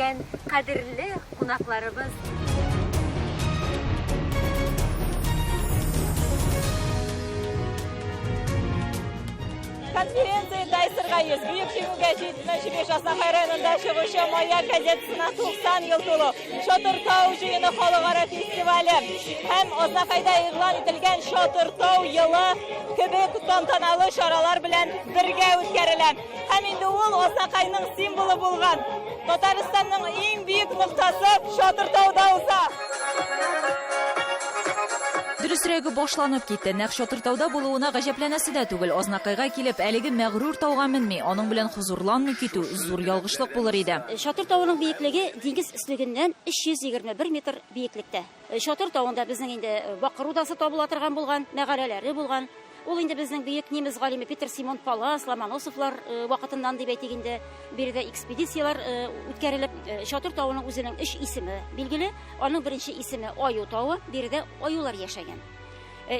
килгән кадерле кунакларыбыз. Конференция Дайсыргайыз Büyük Şivuga 75 Аснақай районында чыгучы Маяк газетасына 90 ел тулу Шотыртау жыйыны халыкара фестивале һәм Аснақайда игълан ителгән Шотыртау елы кебек тантаналы шаралар белән бергә үткәрелә. Һәм инде ул Аснақайның символы булган Татарстанның иң бөек ноктасы Шотыртауда уза. Дөресрәге башланып китте. Нәкъ Шотыртауда булуына гаҗәпләнәсе дә түгел. Азнакайга килеп, әлеге мәгърур тауга менми, аның белән хузурланмый китү зур ялгышлык булыр иде. Шотыртауның биеклеге диңгез өслегеннән 321 метр биеклектә. Шотыртауында безнең инде бакыр удасы табыла торган булган, мәгәрәләре булган. Ул инде безнең бөек немец галиме Питер Симон Палас, Ломоносовлар вакытыннан дип әйтик инде, биредә экспедициялар үткәрелеп, Шотыртауның үзенең 3 исеме билгеле. Аның беренче исеме Аю тауы, биредә аюлар яшәгән.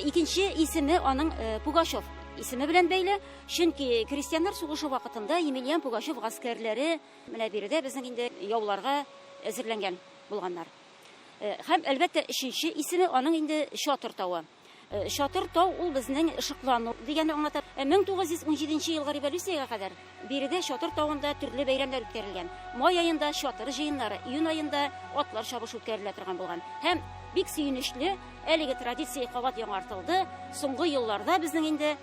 Икенче исеме аның Пугачев исеме белән бәйле, чөнки крестьяннар сугышы вакытында Емельян Пугачев гаскәрләре менә биредә безнең инде яуларга әзерләнгән булганнар. Һәм әлбәттә өченче исеме аның инде Шотыртауы. Шотыртау ул безнең ышыклану дигәнне аңлата. 1917 елга революциягә кадәр биредә Шотыртауында төрле бәйрәмнәр үткәрелгән. Май аенда Шотыр җыеннары, июнь аенда атлар чабышы үткәрелә торган булган. Һәм бик сөенечле әлеге традиция кабат яңартылды. Соңгы елларда безнең инде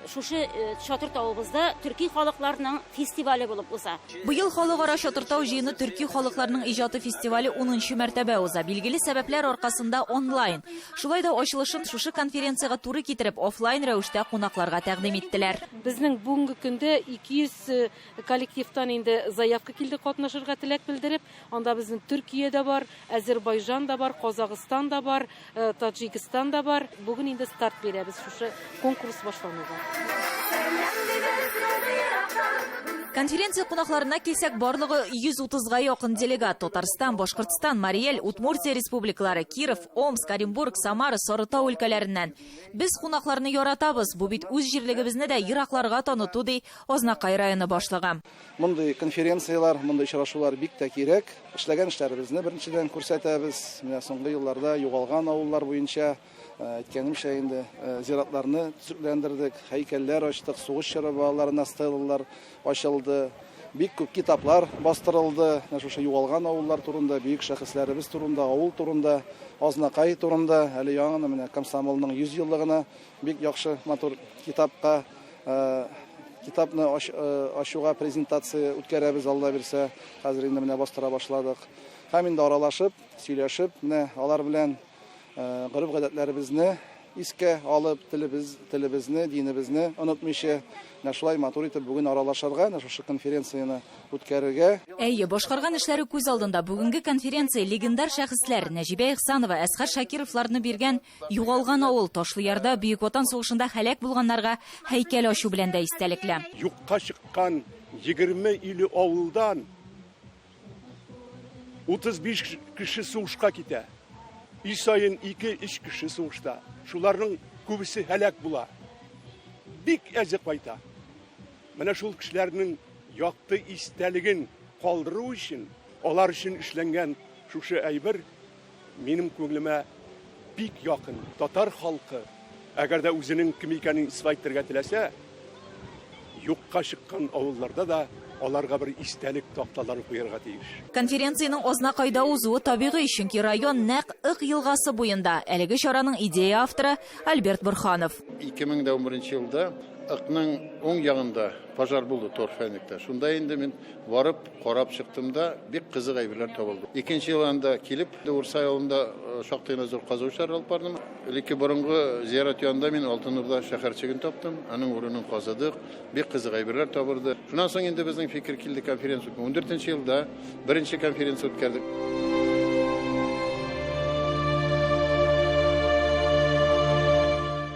шушы Шотыртауыбызда төрки халыкларының фестивале булып уза. Быел халыкара Шотыртау җыены төрки халыкларының иҗаты фестивале 10нчы мәртәбә уза. Билгеле сәбәпләр аркасында онлайн. Шулай да ачылышын шушы конференцияга туры китереп офлайн рәвештә кунакларга тәкъдим иттеләр. Безнең бүгенге көндә 200 коллективтан инде заявка килде катнашырга теләк белдереп. Анда безнең Төркиядә бар, Азәрбайҗан да бар, Казакстан да бар, Таҗикстан да бар. Бүген инде старт бирәбез шушы конкурс башлануга. Конференция кунакларына килсәк, барлыгы 130га якын делегат Татарстан, Башкортстан, Марий Эл, Удмуртия республикалары, Киров, Омск, Оренбург, Самара, Сарытау өлкәләреннән. Без кунакларны яратабыз, бу бит үз җирлегебезне дә еракларга таныту ди Азнакай районы башлыгы. Мондый конференциялар, мондый очрашулар бик тә кирәк. Эшләгән эшләребезне беренчедән күрсәтәбез. Менә соңгы елларда югалган авыллар буенча әйткәнемчә инде зиратларны төзекләндердек, һәйкәлләр ачтык, сугыш чараларына стеллар ачылды. Бик күп китаплар бастырылды. Шушы югалган авыллар турында, бөек шәхесләребез турында, авыл турында, Азнакай турында, әле яңа менә комсомолның 100 еллыгына бик яхшы матур китапка китапны ачуга презентация үткәрәбез, Алла бирсә, хәзер инде менә бастыра башладык. Һәм инде аралашып, сөйләшеп, менә алар белән гореф-гадәтләребезне искә алып, телебезне, динебезне онытмыйча, шулай матур итеп бүген аралашырга, шушы конференцияны үткәрергә. Әйе, башкарган эшләре күз алдында бүгенге конференция легендар шәхесләр Нәҗибә Ихсанова, Әсгар Шакировларны биргән югалган авыл Ташлыярда Бөек Ватан сугышында һәлак булганнарга һәйкәл ачу белән дә истәлекле. Юкка чыккан 20 иле авылдан 35 кеше сугышка китә. Үй сайын 2-3 кеше сугышта. Шуларның күбесе һәлак була. Бик әзе кайта. Менә шул кешеләрнең якты истәлеген калдыру өчен, алар өчен эшләнгән шушы әйбер минем күңелемә бик якын. Татар халкы, әгәр дә үзенең кем икәнен исбатларга теләсә, юкка чыккан авылларда да аларга бер истәлек такталары куярга тиеш. Конференцияның Азнакайда узуы табигый, чөнки район нәкъ Ык елгасы буенда. Әлеге чараның идея авторы Альберт Бурханов. 2011 елда Ыкның оң ягында пожар булды Торфәнектә. Шунда инде мин барып, карап чыктым да, бик кызык әйберләр табылды. Икенче елында килеп, Урсай авылында шактый зур казучылар алып бардым. Леки борынгы зиярат янында мин Алтынурда шәһәрчеген таптым. Аның урынын казыдык, бик кызык әйберләр табылды. Шуннан соң инде безнең фикер килде конференция. 14нче елда беренче конференция үткәрдек.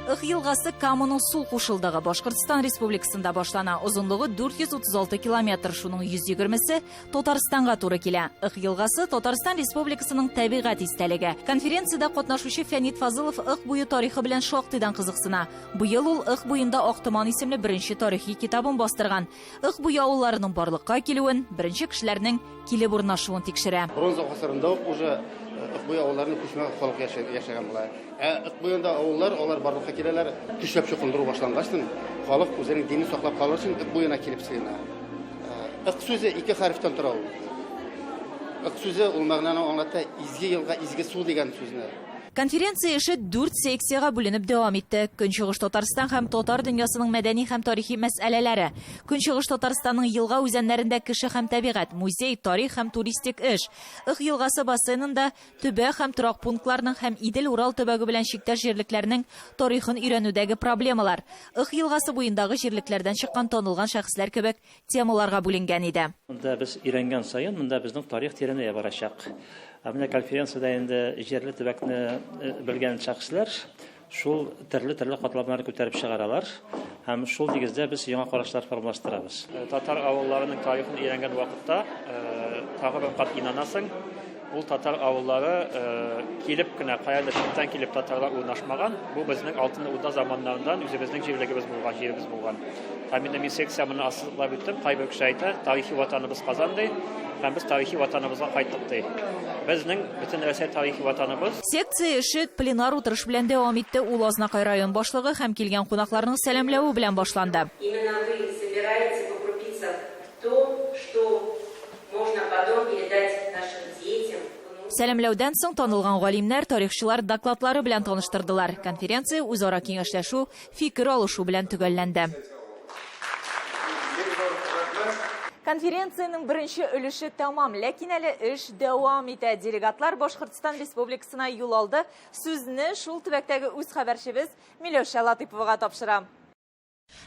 Ык елгасы Каманың сул кушылдыгы Башкортстан Республикасында башлана. Узунлыгы 436 километр, шуның 120-се Татарстанга туры килә. Ых елгасы Татарстан Республикасының табигать истәлеге. Конференцияда катнашучы Фәнит Фазылов ых буе тарихы белән шактыйдан кызыксына. Быел ул ых буенда Актыман исемле беренче тарихи китабын бастырган. Ых буе авылларының барлыкка килүен, беренче кешеләрнең килеп урнашуын тикшерә. Бронза гасырында уже Икбуй авылларының күчмә халык яшәгән була. Икбуйда авыллар, алар барлыкка киләләр, көчләп чукындыру башлангачтын, халык үзенең динен саклап калыр өчен Икбуйна килеп сыена. Ик сүзе ике хәрефтән тора ул. Ик сүзе ул мәгънәне аңлата, изге елга изге су дигән сүзне. Конференция эше 4 секцияга бүленеп дәвам итте. Көнчыгыш Татарстан һәм татар дөньясының мәдәни һәм тарихи мәсьәләләре. Көнчыгыш Татарстанның елга үзәннәрендә кеше һәм табигать, музей, тарих һәм туристик эш. Ых елгасы бассейнында төбәк һәм торак пунктларның һәм Идел Урал төбәге белән чиктәш җирлекләрнең тарихын өйрәнүдәге проблемалар. Ых елгасы буендагы җирлекләрдән чыккан танылган шәхесләр кебек темаларга бүленгән иде. Монда без өйрәнгән саен, монда безнең тарих тирәнәя барачак. Менә конференцияда инде җирле төбәкне белгән шәхесләр шул төрле катламнарны күтәреп чыгаралар һәм шул нигездә без яңа карашлар формалаштырабыз. Татар авылларының тарихын өйрәнгән вакытта тагы бер кат инанасың, ул татар авыллары килеп кенә каядыр читтән килеп татарлар урнашмаган. Бу безнең алтын урда заманнарыннан үзебезнең җирлегебез булган, җиребез булган. Һәм инде мин секциямны асыллап үттем, кайбер кеше әйтә, тарихи ватаныбыз Казан ди, һәм без тарихи ватаныбызга кайттык ди. Безнең бөтен Россия тарихи ватаныбыз. Секция эше пленар утырыш белән дәвам итте. Ул Азнакай район башлыгы һәм килгән кунакларның сәламләве белән башланды. Именно вы собираете по крупицам то, что можно потом передать нашим детям. Сәламләүдән соң танылган галимнәр, тарихчылар докладлары белән таныштырдылар. Конференция үзара киңәшләшү, фикер алышу белән төгәлләнде. Конференциянең беренче өлеше тәмам, ләкин әле эш дәвам итә. Делегатлар Башкортстан Республикасына юл алды. Сүзне шул төбәктәге үз хәбәрчебез Миләүшә Латыйповага тапшырам.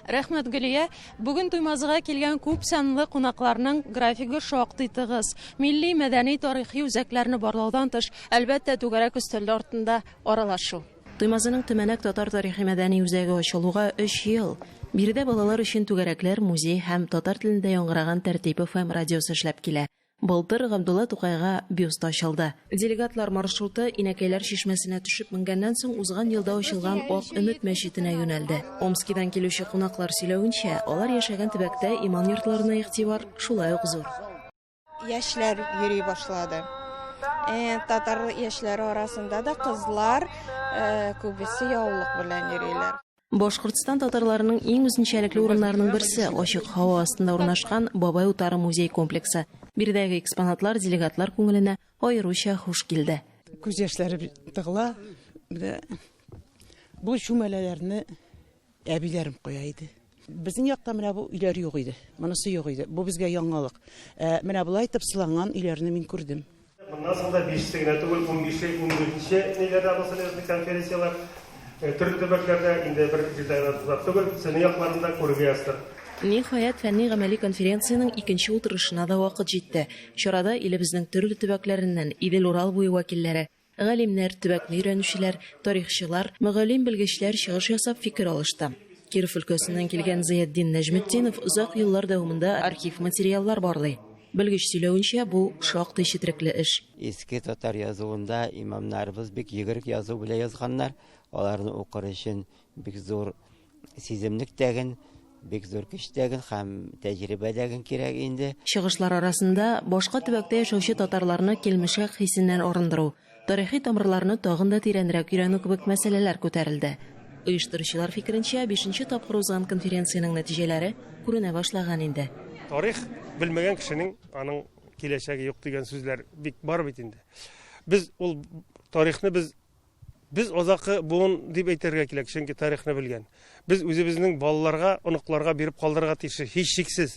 Рәхмәт, Гөлия. Бүген туймазыга килгән күп санлы кунакларның графигы шактый тыгыз. Милли мәдәни тарихи үзәкләрне барлаудан тыш, әлбәттә түгәрәк өстәл артында аралашу. Туймазының Төмәнәк татар тарихи мәдәни үзәге ачылуга 3 ел. Биредә балалар өчен түгәрәкләр, музей һәм татар телендә яңгыраган тәртип ФМ радиосы эшләп килә. Былтыр Габдулла Тукайга бюст ачылды. Делегатлар маршруты Инәкәйләр чишмәсенә төшеп менгәннән соң узган елда ачылган Ак Өмет мәчетенә юнәлде. Омскидан килүче кунаклар сөйләвенчә, алар яшәгән төбәктә иман йортларына игътибар шулай ук зур. Яшьләр йөри башлады. Татар яшьләре арасында да кызлар күбесе яулык белән йөриләр. Башкортстан татарларының иң үзенчәлекле урыннарының берсе ачык һава астында урнашкан Бабай утары музей комплексы. Биредәге экспонатлар делегатлар күңеленә аеруча хуш килде. Күз яшьләре тыгыла. Бу чүмәләләрне әбиләрем куя иде. Безнең якта менә бу өйләр юк иде. Монысы юк иде. Бу безгә яңалык. Менә булай тыпсыланган өйләрне мин күрдем. Моннан соң да 5 генә түгел, 15-14нче ниләрдә булсын конференциялар. Төрле төбәкләрдә инде бер җитәгә түгел, сезнең якларында күрергә ястыр. Ниһаять фәнни-гамәли конференцияның икенче утырышына да вакыт җитте. Чарада илебезнең төрле төбәкләреннән Идел Урал буе вәкилләре, галимнәр, төбәкне өйрәнүчеләр, тарихчылар, мәгълүм белгечләр чыгыш ясап фикер алышты. Киров өлкәсеннән килгән Зыятдин Нәҗметдинов озак еллар дәвамында архив материаллар барлый. Белгеч сөйләвенчә, бу шактый четерекле эш. Иске татар язуында имамнарыбыз бик йөгерек язу белән язганнар. Аларны укыр өчен бик зур сиземлек тәген, бик зур көч тәген һәм тәҗрибә тәген кирәк инде. Чыгышлар арасында башка төбәктә яшәүче татарларны килмешә хисеннән арындыру, тарихи тамырларны тагын да тирәнрәк өйрәнү кебек мәсьәләләр күтәрелде. Оештыручылар фикеренчә, 5нче тапкыр узган конференциянең нәтиҗәләре күренә башлаган инде. Тарих белмәгән кешенең аның киләчәге юк дигән сүзләр бик бар бит инде. Без ул тарихны Biz озакы буын дип әйтергә кирәк, чөнки тарихны белгән. Без үзебезнең балаларга, оныкларга биреп калдырырга тиеш, һич шиксез.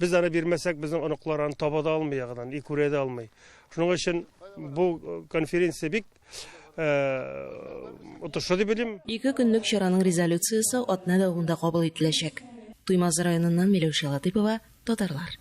Без аны бирмәсәк, безнең оныклар аны таба да алмый ягыдан, күрә дә алмый. Шуның өчен бу конференция бик отышлы дип белим. 2 көнлек чараның резолюциясе атна дәвамында кабул ителәчәк. Туймаз районыннан Миләүшә Латыйпова, татарлар.